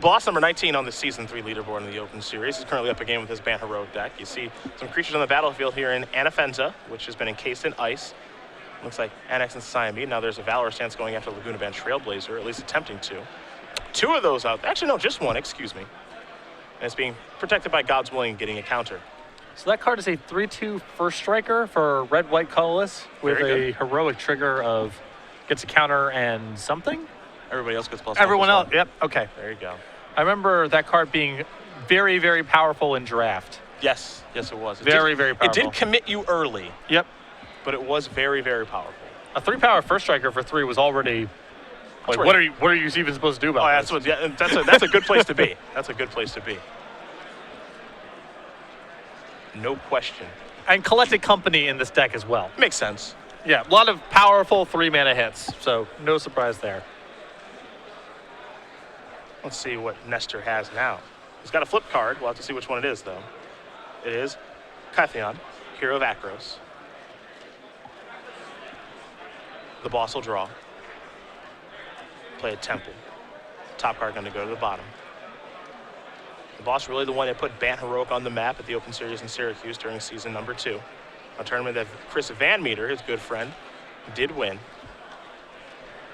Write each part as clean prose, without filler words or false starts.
Boss number 19 on the Season 3 leaderboard in the Open Series. He's currently up a game with his Ban Heroic deck. You see some creatures on the battlefield here in Anafenza, which has been encased in ice. Looks like Annex and Siamede. Now there's a Valor stance going after Laguna Band Trailblazer, at least attempting to. Two of those out. Actually, no, just one, excuse me. And it's being protected by God's Willing, getting a counter. So that card is a 3/2 first striker for red-white colorless with a heroic trigger of gets a counter and something. Everybody else gets plus Everyone else, one. yep, okay. There you go. I remember that card being very, very powerful in draft. Yes, yes it was. Very powerful. It did commit you early. Yep. But it was very, very powerful. A 3-power first striker for 3 was already. Like, what are you even supposed to do about this? That's a good place to be. That's a good place to be. No question. And collected company in this deck as well. Makes sense. Yeah, a lot of powerful 3-mana hits, so no surprise there. Let's see what Nestor has now. He's got a flip card. We'll have to see which one it is, though. It is Kytheon, Hero of Akros. The boss will draw. Play a Temple. Top card going to go to the bottom. The boss really the one that put Ban Heroic on the map at the Open Series in Syracuse during season number 2. A tournament that Chris Van Meter, his good friend, did win.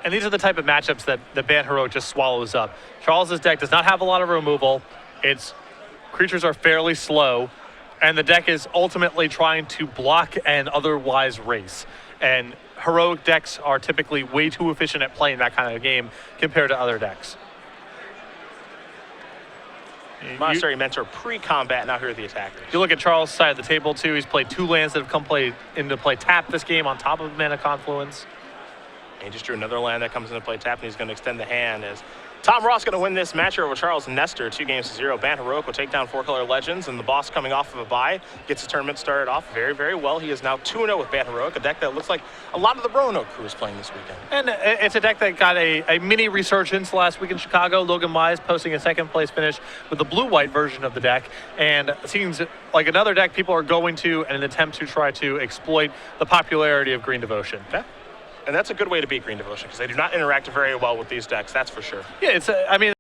And these are the type of matchups that the Ban Heroic just swallows up. Charles's deck does not have a lot of removal. Its creatures are fairly slow, and the deck is ultimately trying to block and otherwise race. And heroic decks are typically way too efficient at playing that kind of game compared to other decks. Monastery Mentor pre-combat, now here are the attackers. You look at Charles' side of the table too. He's played 2 lands that have come into play tap this game on top of Mana Confluence. And he just drew another land that comes into play tap, and he's going to extend the hand as Tom Ross going to win this match over Charles Nestor, 2-0. Ban Heroic will take down 4-color Legends, and the boss coming off of a bye gets the tournament started off very, very well. He is now 2-0 with Ban Heroic, a deck that looks like a lot of the Roanoke crew is playing this weekend. And it's a deck that got a mini resurgence last week in Chicago. Logan Mize posting a 2nd place finish with the blue-white version of the deck, and it seems like another deck people are going to in an attempt to try to exploit the popularity of Green Devotion. Yeah. And that's a good way to beat Green Devotion, because they do not interact very well with these decks, that's for sure. Yeah, I mean,